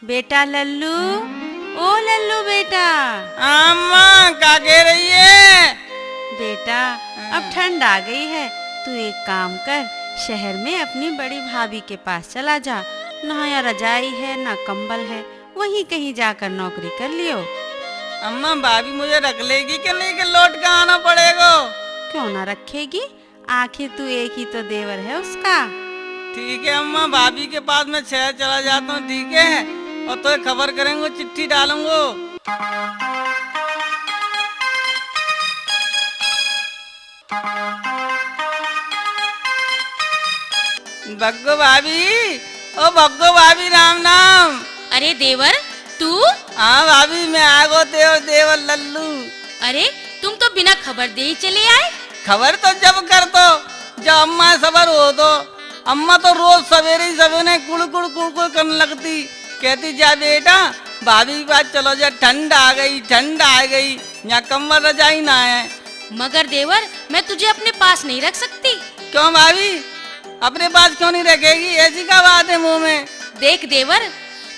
बेटा लल्लू, ओ लल्लू बेटा। अम्मा क्या कह रही है? बेटा अब ठंड आ गई है, तू एक काम कर, शहर में अपनी बड़ी भाभी के पास चला जा। ना यहाँ रजाई है ना कंबल है, वहीं कहीं जाकर नौकरी कर लियो। अम्मा भाभी मुझे रख लेगी कि नहीं कि लौट के आना पड़ेगा? क्यों ना रखेगी, आखिर तू एक ही तो देवर है उसका। ठीक है अम्मा, भाभी के पास मैं शहर चला जाता हूँ, ठीक है? और तो खबर करेंगे, चिट्ठी डालूंगा। भग्गो भाभी, ओ भग्गो भाभी, राम नाम। अरे देवर तू? हाँ भाभी, मैं आ गो देवर देवर लल्लू। अरे तुम तो बिना खबर दे ही चले आए। खबर तो जब कर दो जब अम्मा सबर हो तो। अम्मा तो रोज सवेरे ही सवेरे कुड़ कुड़ करने लगती, कहती जा बेटा भाभी के पास चलो, जा ठंड आ गई, ठंड आ गई, यहाँ कम्बल रजाई ना है। मगर देवर मैं तुझे अपने पास नहीं रख सकती। क्यों भाभी, अपने पास क्यों नहीं रखेगी? ऐसी क्या बात है मुंह में? देख देवर,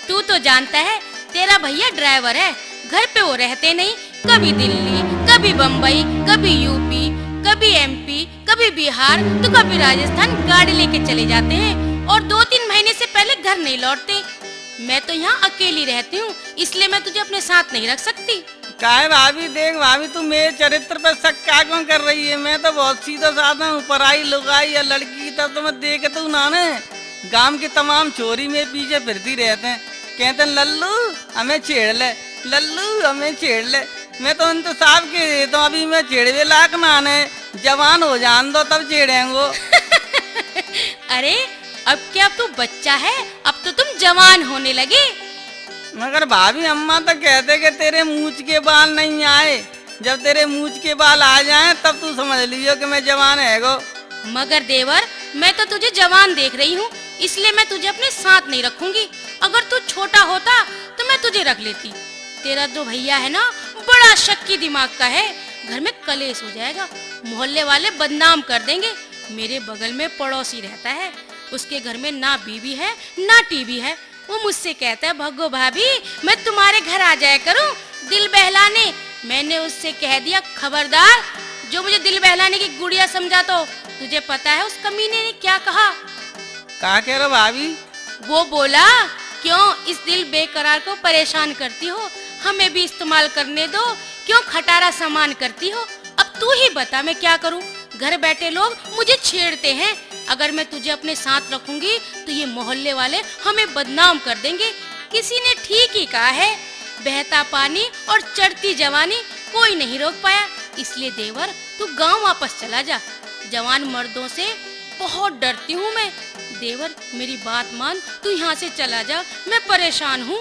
तू तो जानता है तेरा भैया ड्राइवर है, घर पे वो रहते नहीं। कभी दिल्ली, कभी बम्बई, कभी यूपी, कभी एमपी, कभी बिहार तो कभी राजस्थान गाड़ी लेके चले जाते हैं और 2-3 महीने से पहले घर नहीं लौटते। मैं तो यहाँ अकेली रहती हूँ, इसलिए मैं तुझे अपने साथ नहीं रख सकती। काहे भाभी, देख भाभी तू मेरे चरित्र पर शक क्या क्यों कर रही है? मैं तो बहुत सीधा साधा हूँ, पराई लुगाई या लड़की की तरफ तो मैं देखता हूँ ना। गांव के तमाम चोरी में पीछे फिरती रहते हैं, कहते हैं लल्लू हमें छेड़ ले, लल्लू हमें छेड़ ले। मैं तो उनको साफ कह देता हूँ, अभी मैं छेड़वे लायक ना आने, जवान हो जान दो तब छेड़ेंगो। अरे अब क्या तू बच्चा है, अब तो तुम जवान होने लगे। मगर भाभी अम्मा तो कहते कि तेरे मूछ के बाल नहीं आए, जब तेरे मूछ के बाल आ जाएं तब तू समझ लियो कि मैं जवान है गो। मगर देवर मैं तो तुझे जवान देख रही हूँ, इसलिए मैं तुझे अपने साथ नहीं रखूंगी। अगर तू छोटा होता तो मैं तुझे रख लेती। तेरा जो भैया है ना, बड़ा शक्की दिमाग का है, घर में कलेश हो जाएगा, मोहल्ले वाले बदनाम कर देंगे। मेरे बगल में पड़ोसी रहता है, उसके घर में ना बीवी है ना टीवी है। वो मुझसे कहता है भग्गो भाभी मैं तुम्हारे घर आ जाया करूं दिल बहलाने। मैंने उससे कह दिया खबरदार, जो मुझे दिल बहलाने की गुड़िया समझा तो तुझे पता है उस कमीने ने क्या कहा? क्या कह रहे भाभी? वो बोला क्यों इस दिल बेकरार को परेशान करती हो, हमें भी इस्तेमाल करने दो, क्यों खटारा सामान करती हो। अब तू ही बता मैं क्या करूं, घर बैठे लोग मुझे छेड़ते हैं। अगर मैं तुझे अपने साथ रखूंगी तो ये मोहल्ले वाले हमें बदनाम कर देंगे। किसी ने ठीक ही कहा है, बहता पानी और चढ़ती जवानी कोई नहीं रोक पाया। इसलिए देवर तू गांव वापस चला जा, जवान मर्दों से बहुत डरती हूँ मैं। देवर मेरी बात मान, तू यहाँ से चला जा, मैं परेशान हूँ।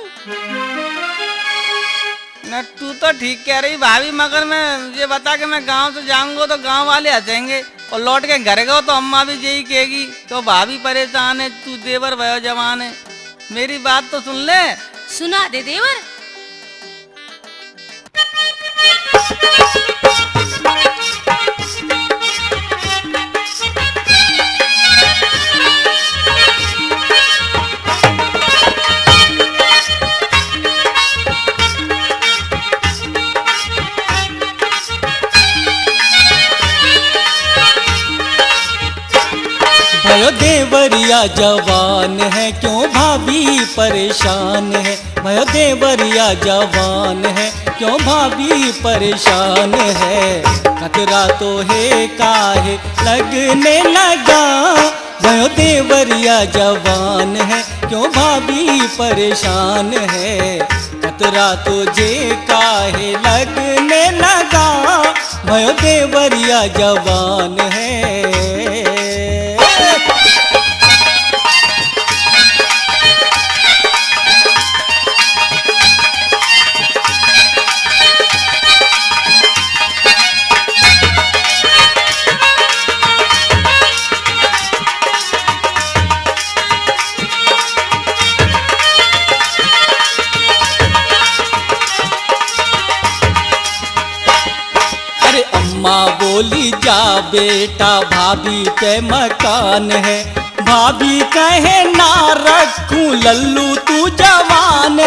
न तू तो ठीक कह रही भाभी, मगर मैं ये बता कि मैं गांव से जाऊंगा तो गांव वाले हंसेंगे और लौट के घर गए तो अम्मा भी यही कहेगी तो भाभी परेशान है, तू देवर भयो जवान है। मेरी बात तो सुन ले। सुना दे देवर। भयो देवरिया जवान है, क्यों भाभी परेशान है। भयो देवरिया जवान है, क्यों भाभी परेशान है। खतरा तो है काहे लगने लगा। भयो देवरिया जवान है, क्यों भाभी परेशान है। खतरा तुझे काहे लगने लगा। भयो देवरिया जवान है। माँ बोली जा बेटा भाभी पे मकान है। भाभी कहे ना रखूं लल्लू तू जवान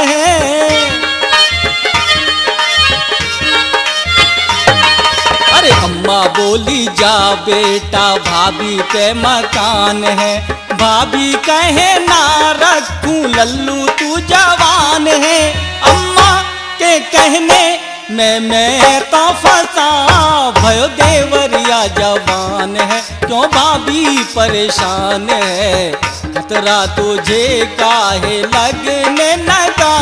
बोली जा बेटा भाभी पे मकान है, भाभी कहे ना रखूं लल्लू तू जवान है। अम्मा के कहने मैं तो फंसा भयो देवरिया जवान है, क्यों भाभी परेशान है। खतरा तुझे काहे लगने लगा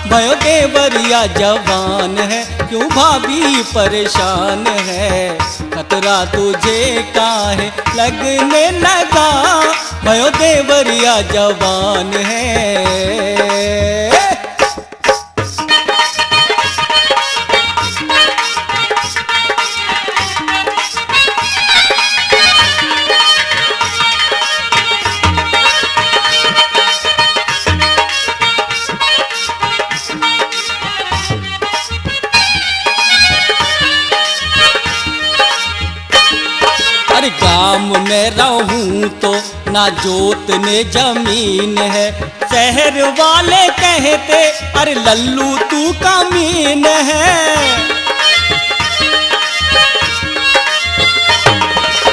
भयो देवरिया जवान है, क्यों भाभी परेशान है। खतरा तुझे काहे लगने लगा भयो देवरिया जवान है। गाँव में रहूं तो ना जोत ने जमीन है, शहर वाले कहते अरे लल्लू तू कमीन है।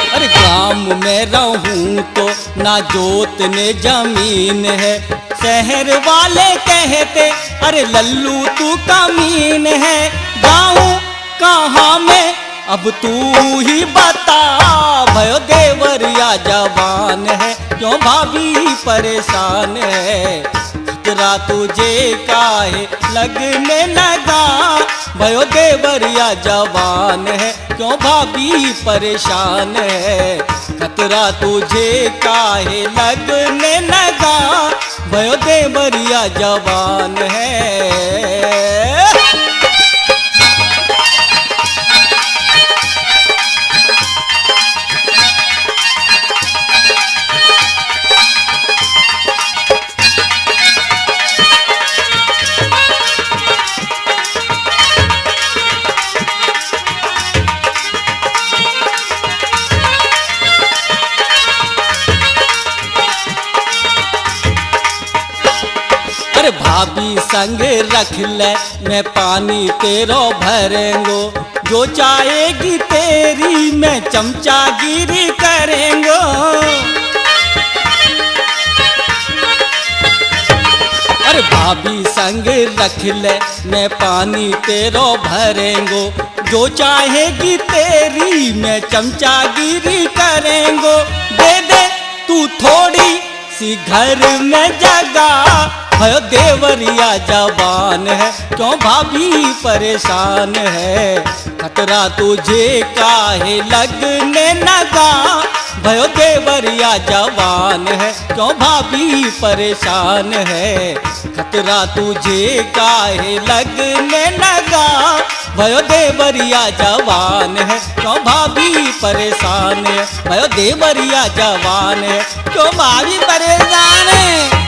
अरे गाँव में रहूं तो ना जोत ने जमीन है, शहर वाले कहते अरे लल्लू तू कमीन है। गाँव कहाँ में अब तू ही बता भयो देवरिया जवान है, क्यों भाभी परेशान है। खतरा तुझे काहे लगने लगा भयो देवरिया जवान है, क्यों भाभी परेशान है। खतरा तुझे काहे लगने लगा भयो देवरिया जवान है। अरे भाभी संग रख ले मैं पानी तेरो भरेंगो, जो चाहेगी तेरी मैं चमचागिरी करेंगो। अरे भाभी संग रख ले मैं पानी तेरो भरेंगो, जो चाहेगी तेरी मैं चमचागिरी करेंगो। दे दे तू थोड़ी सी घर में जगह भयो देवरिया जवान है, क्यों भाभी परेशान है। खतरा तुझे काहे लगने लगा भयो देवरिया जवान है, क्यों भाभी परेशान है। खतरा तुझे काहे लगने लगा भयो देवरिया जवान है, क्यों भाभी परेशान है। भयो देवरिया जवान है, क्यों भाभी परेशान है।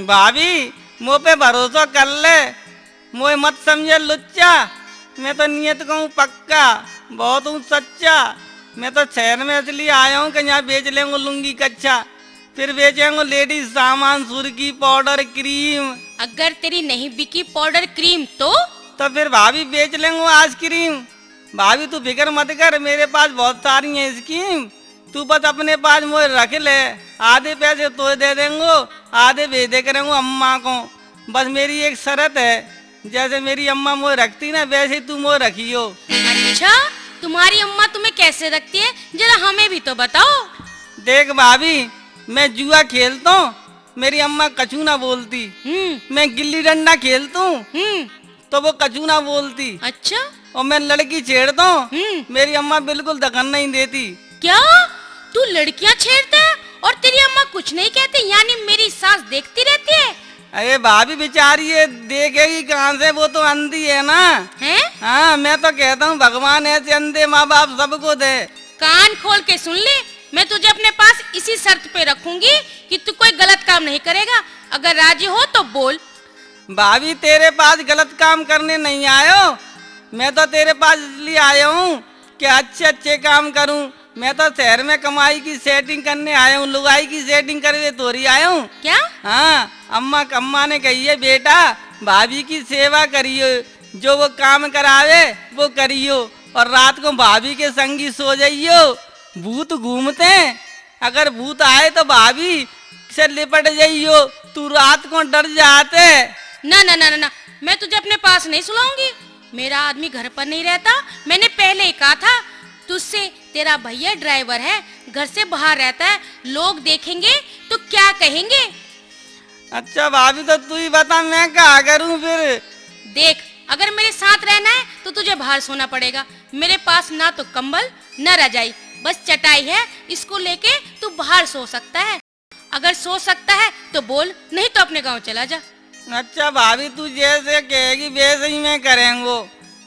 भाभी मुँह पे भरोसा कर ले, मुझे मत समझे लुच्चा। मैं तो नियत कहूँ पक्का, बहुत हूँ सच्चा। मैं तो शहर में इसलिए आया हूँ कि यहाँ बेच लेंगे लुंगी कच्चा, फिर बेचेंगे लेडीज सामान, सुर्खी पाउडर क्रीम। अगर तेरी नहीं बिकी पाउडर क्रीम तो फिर भाभी बेच लेंगे आइसक्रीम। भाभी तू फिक्र मत कर, मेरे पास बहुत सारी है स्कीम। तू बस अपने पास मुझे रख ले, आधे पैसे तो दे देंगे, आधे भेज दे करेंगे अम्मा को। बस मेरी एक शर्त है, जैसे मेरी अम्मा मुझे रखती ना वैसे तू मुझे रखियो। अच्छा, तुम्हारी अम्मा तुम्हें कैसे रखती है, जरा हमें भी तो बताओ। देख भाभी, मैं जुआ खेलता हूँ, मेरी अम्मा कछू ना बोलती। मैं गिल्ली डंडा खेलता हूँ तो वो कछू ना बोलती। अच्छा। और मैं लड़की छेड़ता हूँ, मेरी अम्मा बिल्कुल दखन नहीं देती। क्या तू लड़कियां छेड़ता है और तेरी अम्मा कुछ नहीं कहती, यानी मेरी सास देखती रहती है? अरे भाभी बेचारी है, देखेगी कहाँ से, वो तो अंधी है ना। है? हाँ, मैं तो कहता हूँ भगवान ऐसे अंधे माँ बाप सबको दे। कान खोल के सुन ले, मैं तुझे अपने पास इसी शर्त पे रखूंगी कि तू कोई गलत काम नहीं करेगा। अगर राजी हो तो बोल। भाभी तेरे पास गलत काम करने नहीं आयो, मैं तो तेरे पास इसलिए आया हूँ कि अच्छे अच्छे काम करूँ। मैं तो शहर में कमाई की सेटिंग करने आया हूँ, लुगाई की सेटिंग करके तोरी आया हूँ। क्या? हाँ, अम्मा ने कही है बेटा भाभी की सेवा करियो, जो वो काम करावे वो करियो, और रात को भाभी के संगी सो जाइयो। भूत घूमते हैं, अगर भूत आए तो भाभी से लिपट जाइयो, तू रात को डर जाते। ना ना ना ना ना, मैं तुझे अपने पास नहीं सुलाऊंगी। मेरा आदमी घर पर नहीं रहता, मैंने पहले ही कहा था तुझसे। तेरा भैया ड्राइवर है, घर से बाहर रहता है, लोग देखेंगे तो क्या कहेंगे। अच्छा भाभी, तो तू ही बता मैं क्या करूं फिर। देख, अगर मेरे साथ रहना है तो तुझे बाहर सोना पड़ेगा। मेरे पास ना तो कंबल न रजाई, बस चटाई है, इसको लेके तू बाहर सो सकता है। अगर सो सकता है तो बोल, नहीं तो अपने गांव चला जा। अच्छा भाभी, तू जैसे कहेगी वैसे ही मैं करेंगो,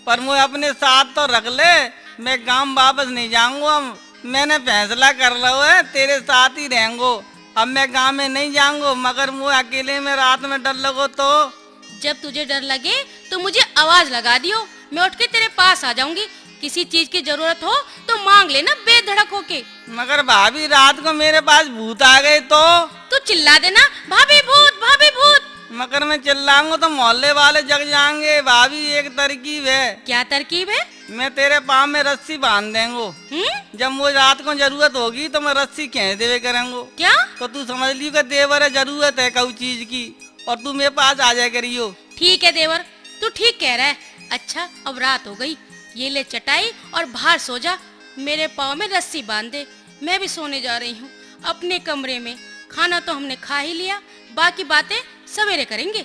पर मुझे अपने साथ तो रख ले। मैं गांव वापस नहीं जाऊंगा, मैंने फैसला कर लो है, तेरे साथ ही रहेंगो। अब मैं गांव में नहीं जाऊंगा, मगर मुझे अकेले में रात में डर लगो तो। जब तुझे डर लगे तो मुझे आवाज लगा दियो, मैं उठ के तेरे पास आ जाऊंगी। किसी चीज की जरूरत हो तो मांग लेना बेधड़क होके। मगर भाभी, रात को मेरे पास भूत आ गए तो चिल्ला देना, भाभी भूत, भाभी भूत। मगर मैं चिल्लाऊंगा तो मोहल्ले वाले जग जाएंगे। भाभी, एक तरकीब है। क्या तरकीब है? मैं तेरे पाँव में रस्सी बांध देंगो। जब मुझे रात को जरूरत होगी तो मैं रस्सी खींच देवे करेंगो। क्या? तो तू समझ ली कि देवर है, जरूरत है कऊ चीज की, और तू मेरे पास आ जाए करियो। ठीक है देवर, तू ठीक कह रहा है। अच्छा, अब रात हो गई, ये ले चटाई और बाहर सो जा। मेरे पाँव में रस्सी बांध दे, मैं भी सोने जा रही हूँ अपने कमरे में। खाना तो हमने खा ही लिया, बाकी बातें सवेरे करेंगे।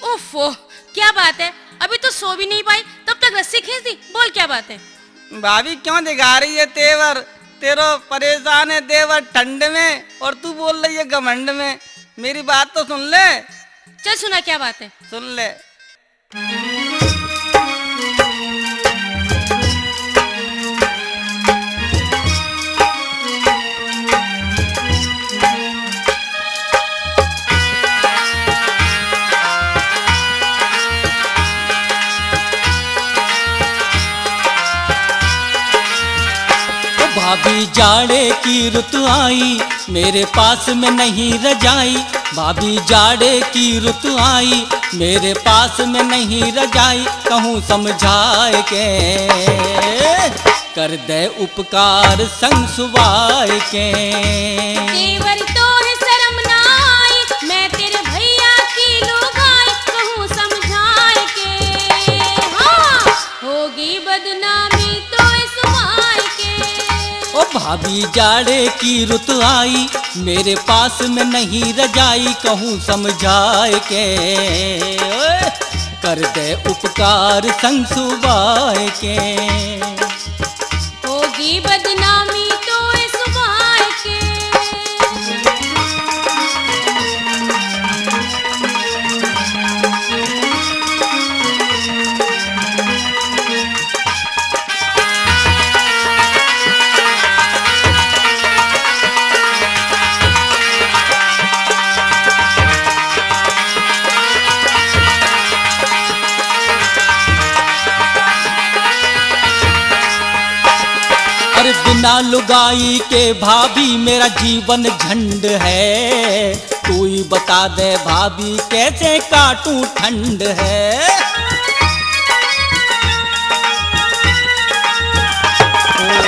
ओफो, क्या बात है, अभी तो सो भी नहीं पाई, तब तक रस्सी खींच दी। बोल क्या बात है? भाभी, क्यों दिखा रही है तेवर? तेरो परेशान है देवर ठंड में, और तू बोल रही है घमंड में। मेरी बात तो सुन ले। चल सुना, क्या बात है? सुन ले। भाभी जाड़े की ऋतु आई, मेरे पास में नहीं रजाई। भाभी जाड़े की ऋतु आई, मेरे पास में नहीं रजाई। कहूँ समझाए के कर दे उपकार संग सुबाए के। देवर तो है शर्म ना आई, मैं तेरे भैया की लुगाई। कहूँ समझाए के, हाँ होगी बदनामी तो इस माई के। ओ भाभी जाड़े की ऋतु आई, मेरे पास में नहीं रजाई। कहूँ समझाए के कर दे उपकार संग सुबाए के। होगी बदनामी तो इस माई के। अरे बिना लुगाई के भाभी मेरा जीवन झंड है। तू ही बता दे भाभी कैसे काटूं ठंड है।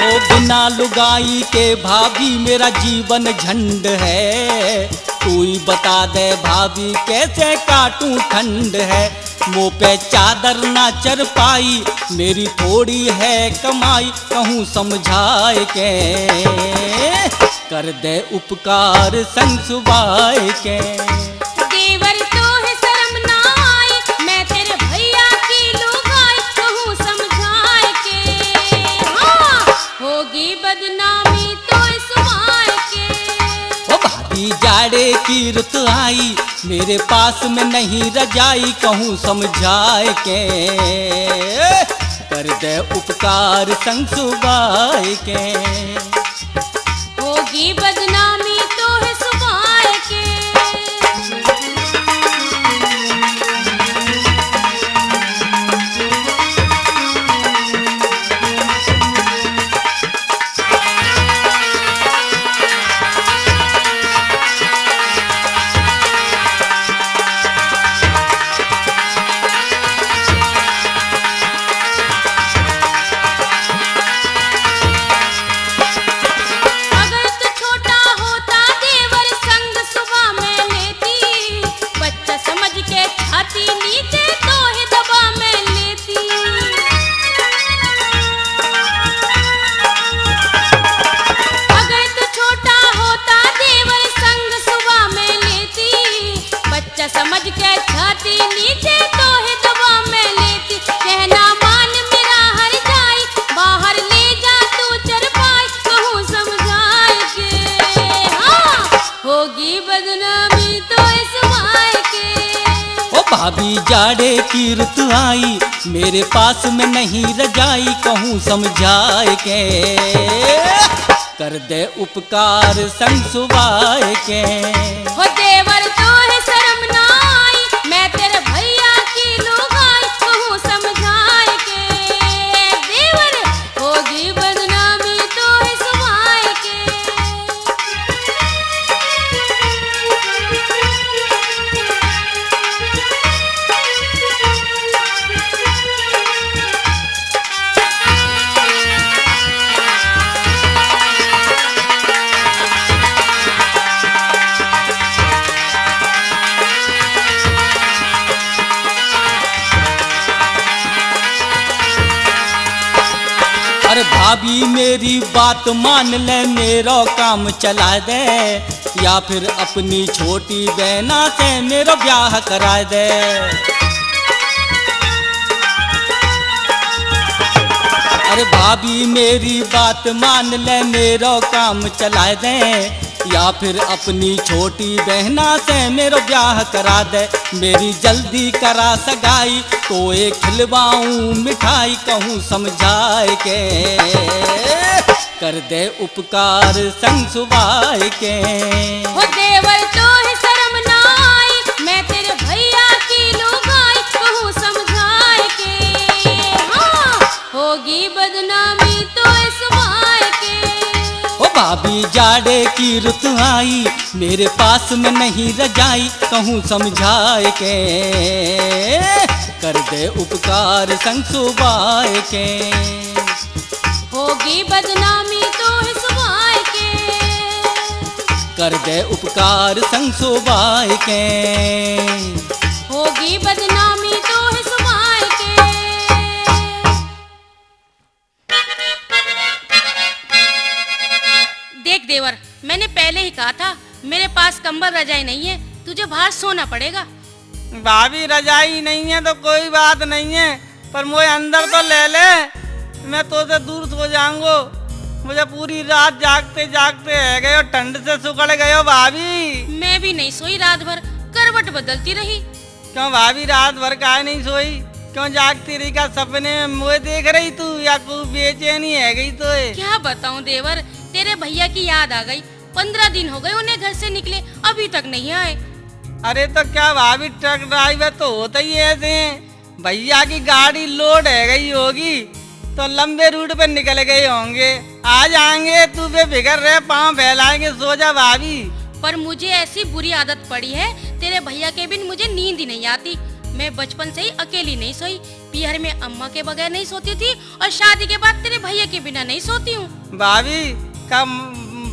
ओ बिना लुगाई के भाभी मेरा जीवन झंड है। तू ही बता दे भाभी कैसे काटूं ठंड है। मुँह पे चादर ना चर पाई, मेरी थोड़ी है कमाई। कहूँ समझाए के कर दे उपकार संग सुबाए के। देवर तो है शर्म ना आई, मैं तेरे भैया की लुगाई। कहूँ समझाए के, हाँ होगी बदनामी तो इस माई के। ओ भाभी जाड़े की ऋतु आई, मेरे पास में नहीं रजाई। कहूँ समझाए के कर दे उपकार संग सुबाए के। होगी बदनामी तो है सुबाए के। भाभी जाड़े की ऋतु आई, मेरे पास में नहीं रजाई, कहूँ समझाए के कर दे उपकार संग सुबाए के। हो देवर तो है शर्म ना आई, मैं तेरे भैया की लुगाई, कहूँ समझाए के देवर होगी बदनामी तो है सुबाए के। अरे भाभी मेरी बात मान ले, मेरा काम चला दे, या फिर अपनी छोटी बहना से मेरा ब्याह करा दे। अरे भाभी मेरी बात मान ले, मेरा काम चला दे, या फिर अपनी छोटी बहना से मेरा ब्याह करा दे। मेरी जल्दी करा सगाई, तो एक खिलवाऊं मिठाई, कहूँ समझाए के कर दे उपकार संग सुबाए के। हो देवर तो है शर्म ना आई, मैं तेरे भैया की लुगाई, कहूँ समझाए के हाँ होगी बदनामी तो इस बार के। ओ भाभी जाड़े की ऋतु आई, मेरे पास में नहीं रजाई, कहूँ समझाए के कर दे उपकार संग सुबाए के। होगी बदनामी तो इस बार के। कर दे उपकार संग सुबाए के। होगी बदनामी तो इस बार के। देख देवर, मैंने पहले ही कहा था मेरे पास कंबल रजाई नहीं है, तुझे बाहर सोना पड़ेगा। भाभी रजाई नहीं है तो कोई बात नहीं है, पर मुझे अंदर तो ले ले, मैं तो से दूर सो जाऊंगो। मुझे पूरी रात जागते जागते है गए, ठंड से सुकड़ गए हो भाभी। मैं भी नहीं सोई रात भर, करवट बदलती रही। क्यों भाभी रात भर काहे नहीं सोई? क्यों जागती रही? का सपने में मुझे देख रही तू, या कोई बेचैनी है गई तो है? क्या बताऊं देवर, तेरे भैया की याद आ गई। 15 दिन हो गए उन्हें घर से निकले, अभी तक नहीं आए। अरे तो क्या भाभी, ट्रक ड्राइवर तो होता ही ऐसे हैं। भैया की गाड़ी लोड है गई होगी तो लंबे रूट पे निकल गए होंगे, आ जाएंगे। तू बेफिक्र रहे, पाँव फैलाएंगे, सो जा भाभी। पर मुझे ऐसी बुरी आदत पड़ी है, तेरे भैया के बिन मुझे नींद ही नहीं आती। मैं बचपन से ही अकेली नहीं सोई, पीहर में अम्मा के बगैर नहीं सोती थी, और शादी के बाद तेरे भैया के बिना नहीं सोती हूँ। भाभी का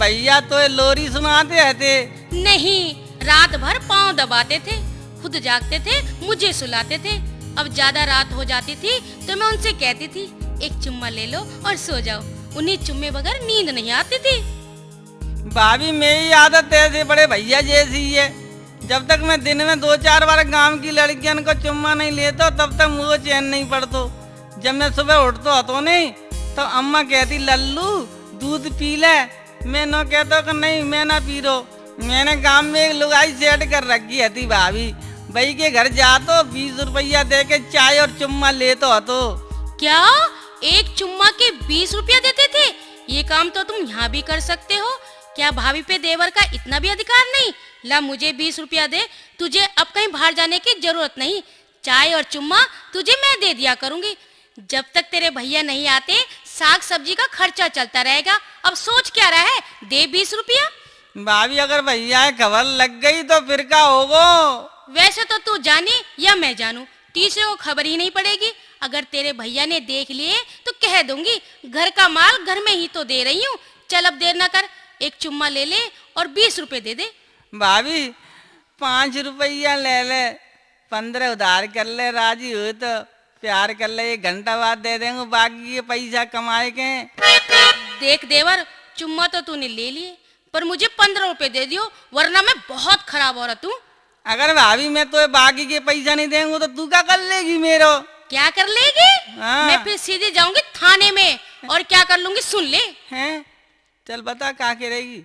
भैया तो लोरी सुनाते रहते? नहीं, रात भर पाँव दबाते थे, खुद जागते थे, मुझे सुलाते थे। अब ज्यादा रात हो जाती थी तो मैं उनसे कहती थी एक चुम्मा ले लो और सो जाओ। उन्हें चुम्मे बगैर नींद नहीं आती थी। भाभी मेरी आदत ऐसे बड़े भैया जैसी है। जब तक मैं दिन में 2-4 बार गांव की लड़कियों को चुम्मा नहीं लेता, तब तक मुझे चैन नहीं पड़तो। जब मैं सुबह उठता हतो नहीं तो अम्मा कहती लल्लू दूध पी ले। मैं न कहता कि नहीं मैं ना पी रो। मैंने गांव में एक लुगाई सेट कर रखी थी भाभी, भाई के घर जा तो 20 रुपया दे के चाय और चुम्मा लेते हतो। क्या एक चुम्मा के 20 रुपया देते थे? ये काम तो तुम यहाँ भी कर सकते हो। क्या भाभी पे देवर का इतना भी अधिकार नहीं? ला मुझे 20 रुपया दे, तुझे अब कहीं बाहर जाने की जरूरत नहीं। चाय और चुम्मा तुझे मैं दे दिया करूंगी। जब तक तेरे भैया नहीं आते साग सब्जी का खर्चा चलता रहेगा। अब सोच क्या रहा है, दे 20 रुपया। भाभी अगर भैया खबर लग गई तो फिर क्या होगो? वैसे तो तू जाने या मैं जानूं, तीसरे को खबर ही नहीं पड़ेगी। अगर तेरे भैया ने देख लिए तो कह दूंगी घर का माल घर में ही तो दे रही हूँ। चल अब देर न कर, एक चुम्मा ले ले और 20 रुपए दे दे। भाभी 5 रुपया ले ले, 15 उधार कर ले, राजी हो तो प्यार कर ले, 1 घंटा बाद दे देंगे, बाकी ये पैसा कमाए के। देख देवर, चुम्मा तो तूने ले लिए, पर मुझे 15 रुपए दे दियो, वरना मैं बहुत खराब औरत हूँ। अगर भाभी मैं तो बाकी के पैसा नहीं देंगे तो तू क्या कर लेगी मेरो? क्या कर लेगी? हाँ। मैं फिर सीधे जाऊंगी थाने में और क्या कर लूंगी सुन ले। हैं? चल बता क्या करेगी?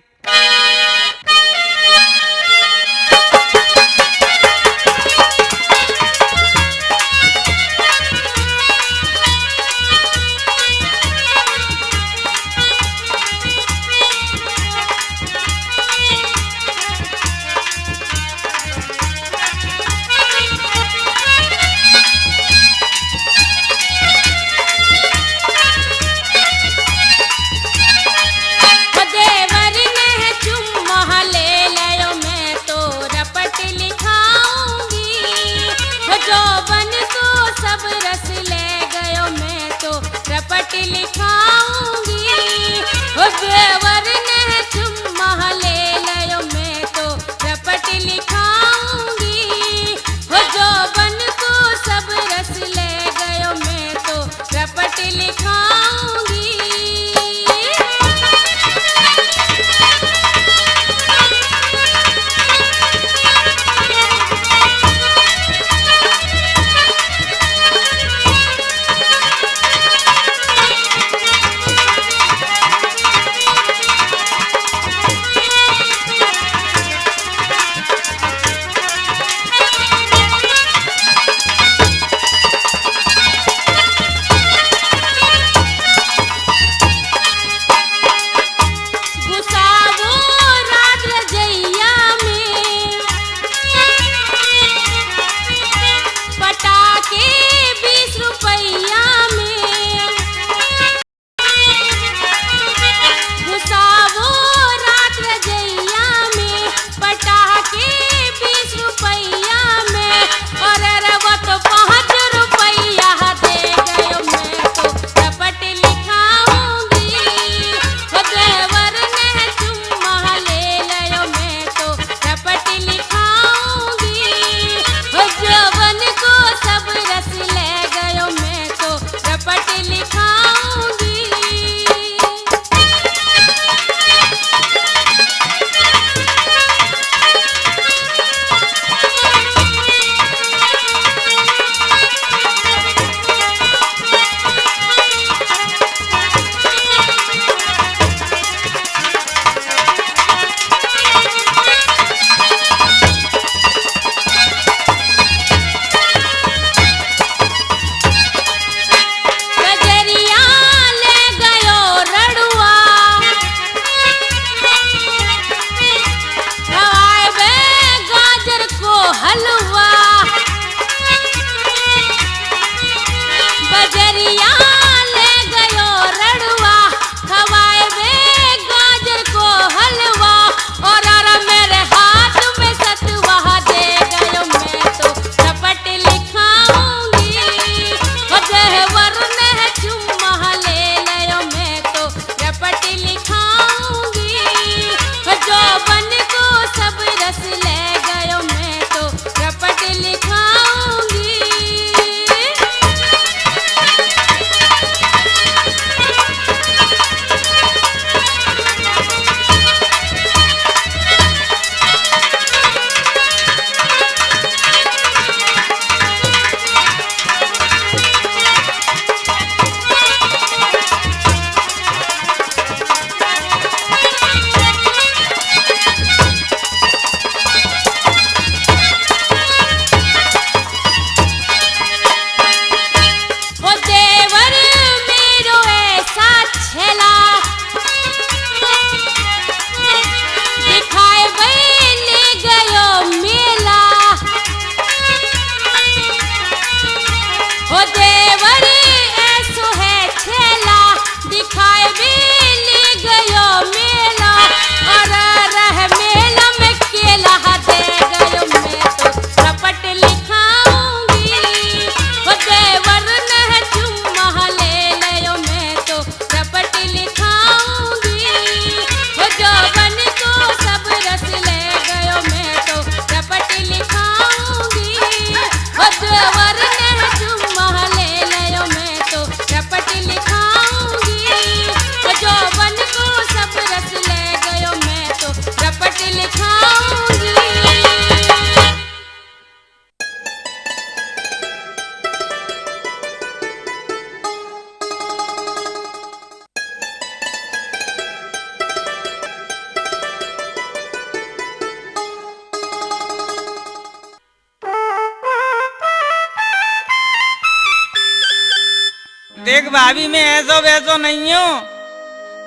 देख भाभी, मैं ऐसो वैसो नहीं हूँ,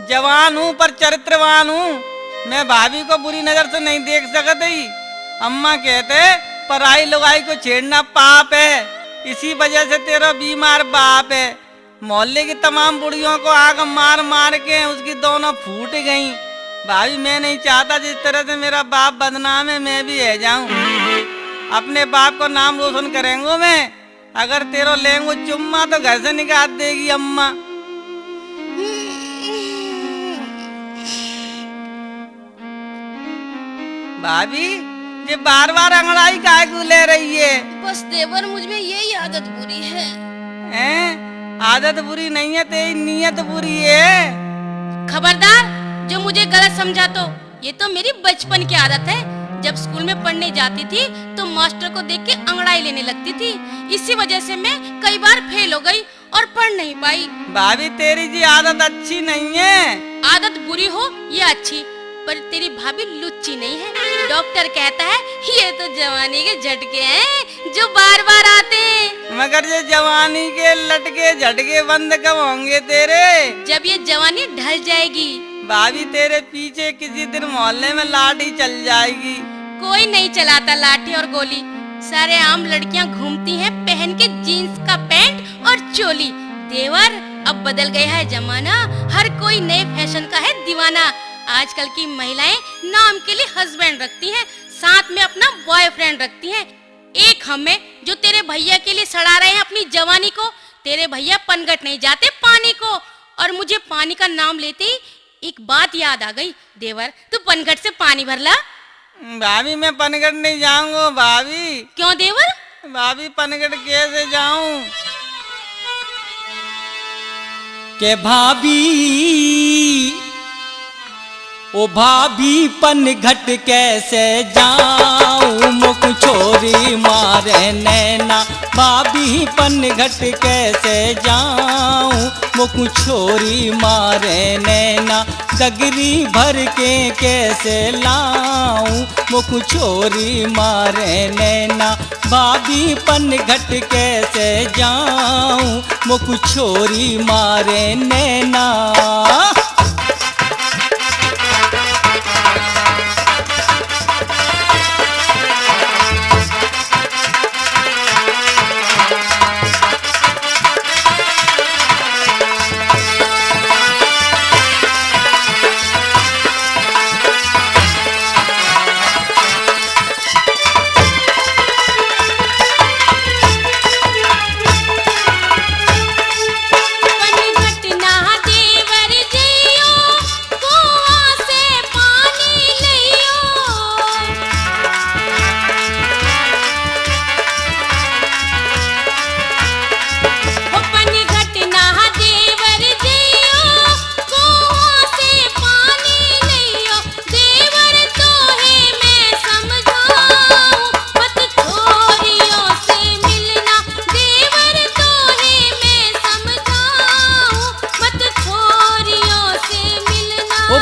जवान हूँ पर चरित्रवान हूँ। मैं भाभी को बुरी नजर से नहीं देख सकती। अम्मा कहते पराई लुगाई को छेड़ना पाप है, इसी वजह से तेरा बीमार बाप है। मोहल्ले की तमाम बुढ़ियों को आग मार मार के उसकी दोनों फूट गईं। भाभी, मैं नहीं चाहता जिस तरह से मेरा बाप बदनाम है मैं भी है जाऊं। अपने बाप को नाम रोशन करेंगे मैं। अगर तेरो लेंगो चुम्मा तो घर से निकाल देगी अम्मा। भाभी, ये बार बार अंगड़ाई काहे को ले रही है? बस देवर, मुझ में यही आदत बुरी है। आदत बुरी नहीं है, तेरी नीयत बुरी है। खबरदार, जो मुझे गलत समझा तो ये तो मेरी बचपन की आदत है। जब स्कूल में पढ़ने जाती थी तो मास्टर को देख के अंगड़ाई लेने लगती थी। इसी वजह से मैं कई बार फेल हो गई और पढ़ नहीं पाई। भाभी, तेरी जी आदत अच्छी नहीं है। आदत बुरी हो या अच्छी, पर तेरी भाभी लुच्ची नहीं है। डॉक्टर कहता है ये तो जवानी के झटके हैं जो बार बार आते हैं। मगर ये जवानी के लटके झटके बंद कब होंगे तेरे? जब ये जवानी ढल जाएगी। भाभी, तेरे पीछे किसी दिन मोहल्ले में लाठी चल जाएगी। कोई नहीं चलाता लाठी और गोली। सारे आम लड़कियां घूमती हैं पहन के जीन्स का पैंट और चोली। देवर, अब बदल गया है जमाना, हर कोई नए फैशन का है दीवाना। आजकल की महिलाएं नाम के लिए हस्बैंड रखती हैं, साथ में अपना बॉयफ्रेंड रखती हैं। एक हमें जो तेरे भैया के लिए सड़ा रहे हैं अपनी जवानी को। तेरे भैया पनघट नहीं जाते पानी को। और मुझे पानी का नाम लेते ही एक बात याद आ गई। देवर, तू पनघट से पानी भर ला। भाभी, मैं पनघट नहीं जाऊंगा भाभी। क्यों देवर? भाभी, पनघट कैसे जाऊं? के भाभी, ओ भाभी पनघट कैसे जाऊं, मुख छोरी मारे नैना। भाभी पनघट कैसे जाऊं, मुख छोरी मारे नैना। गगरी भर के कैसे लाऊं, मुख छोरी मारे नैना। भाभी पनघट कैसे जाऊं, मुख छोरी मारे नैना।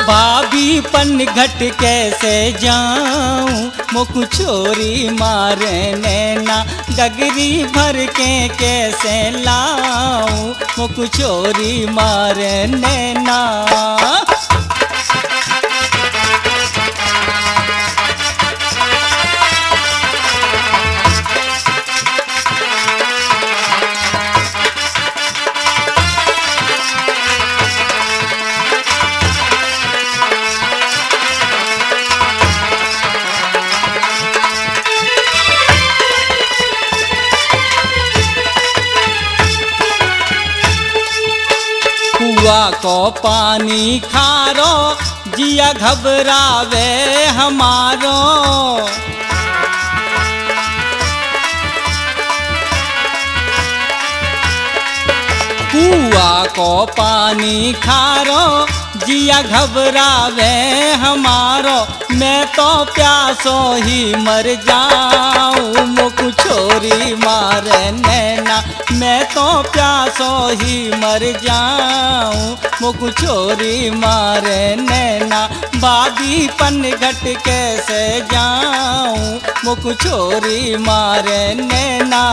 भाभी पनघट कैसे जाऊं, मुख छोरी मारे नैना। गगरी भर के कैसे लाऊं, मुख छोरी मारे नैना। कुआ को पानी खारो, जिया घबरावे हमारो। कुआ को पानी खारो, जिया घबरावे हमारो। मैं तो प्यासो ही मर जाऊं, मुख छोरी मारे नैना। मैं तो प्यासो ही मर जाऊं, मुख छोरी मारे नैना। भाभी पनघट कैसे जाऊं, मुख छोरी मारे नैना।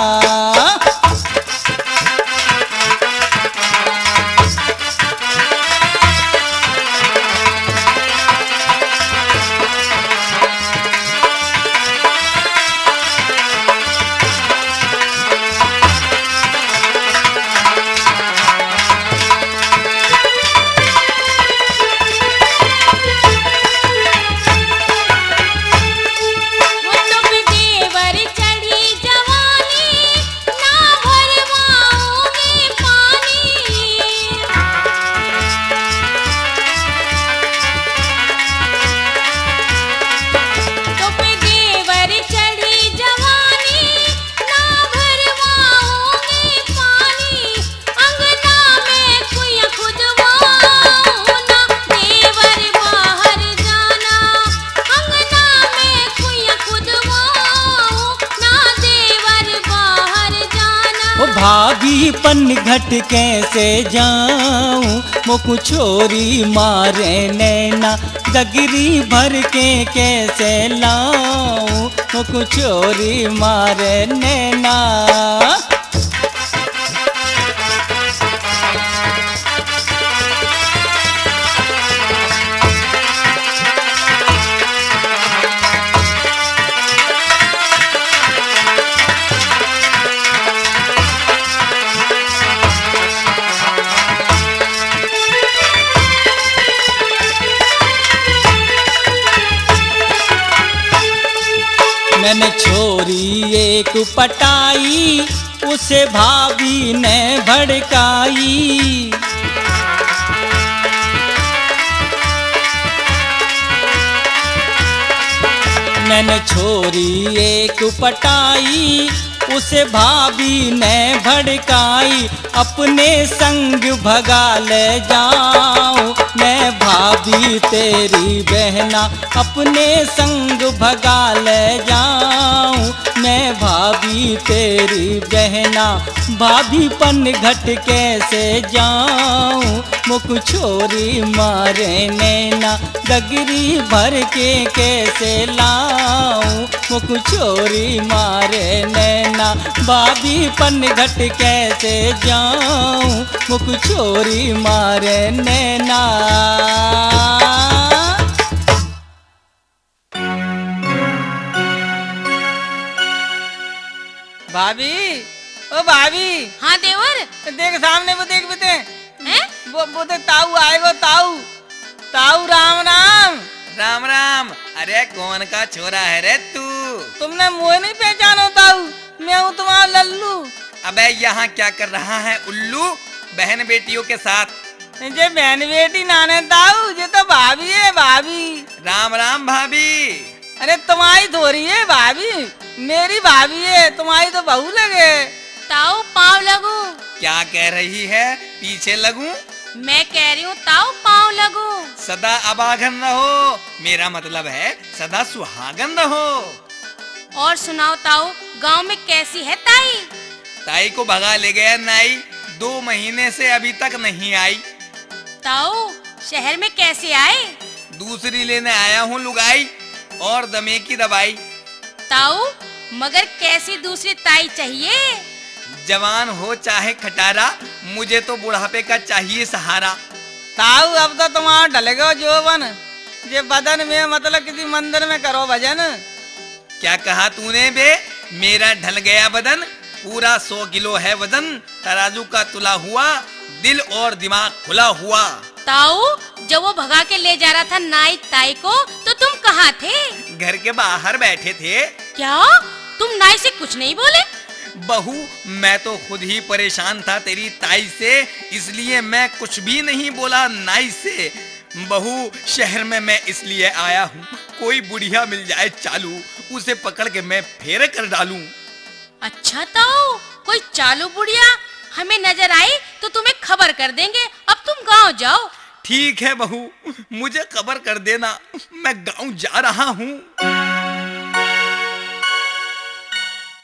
भाभी पन घट कैसे जाऊं, मोकु छोरी मारे नैना, गगरी भर के कैसे लाऊं, मोकु छोरी मारे नैना। मैंने छोरी एक पटाई, उसे भाभी ने भड़काई। मैंने छोरी एक पटाई, उसे भाभी ने भड़काई। अपने संग भगा ले जाऊं मैं भाभी तेरी बहना, अपने संग भगा ले जाऊं मैं भाभी तेरी बहना। भाभी पन घट कैसे जाऊं, मुख छोरी मारे नैना, गगरी भर के कैसे लाऊं, मुख छोरी मारे नैना। भाभी पन घट कैसे जाऊं, मुख छोरी मारे नैना। भाभी, ओ भाभी, हाँ देवर। देख सामने वो देख बेटे, हैं? वो देख ताऊ आएगो, ताऊ ताऊ। राम राम। राम राम। अरे कौन का छोरा है रे तू? तुमने मुझे नहीं पहचानो ताऊ, मैं हूँ तुम्हारा लल्लू। अबे यहाँ क्या कर रहा है उल्लू बहन बेटियों के साथ? जे बहन बेटी नाने ताऊ, ये तो भाभी है भाभी। राम राम भाभी। अरे तुम्हारी थोड़ी है भाभी, मेरी भाभी है, तुम्हारी तो बहू लगे। ताऊ पाँव लगू। क्या कह रही है? पीछे लगूं? मैं कह रही हूँ ताऊ पाँव लगू। सदा अभागन रहो, मेरा मतलब है सदा सुहागन रहो। और सुनाओ ताऊ, गांव में कैसी है ताई? ताई को भगा ले गया नाई, 2 महीने से अभी तक नहीं आई। ताऊ शहर में कैसे आए? दूसरी लेने आया हूँ लुगाई और दमे की दवाई। ताऊ मगर कैसी दूसरी ताई चाहिए? जवान हो चाहे खटारा, मुझे तो बुढ़ापे का चाहिए सहारा। ताऊ अब तो तुम्हारा ढलेगा जोबन, ये बदन में मतलब किसी मंदिर में करो भजन। क्या कहा तूने बे? मेरा ढल गया बदन, पूरा 100 किलो है वजन, तराजू का तुला हुआ, दिल और दिमाग खुला हुआ। ताऊ जब वो भगा के ले जा रहा था नाई ताई को, तो तुम कहाँ थे? घर के बाहर बैठे थे। क्या तुम नाई से कुछ नहीं बोले? बहू मैं तो खुद ही परेशान था तेरी ताई से, इसलिए मैं कुछ भी नहीं बोला नाई से। बहू शहर में मैं इसलिए आया हूँ, कोई बुढ़िया मिल जाए चालू, उसे पकड़ के मैं फेरे कर डालूं। अच्छा ताऊ, कोई चालू बुढ़िया हमें नजर आई तो तुम्हें खबर कर देंगे। अब तुम गांव जाओ। ठीक है बहू, मुझे खबर कर देना, मैं गांव जा रहा हूँ।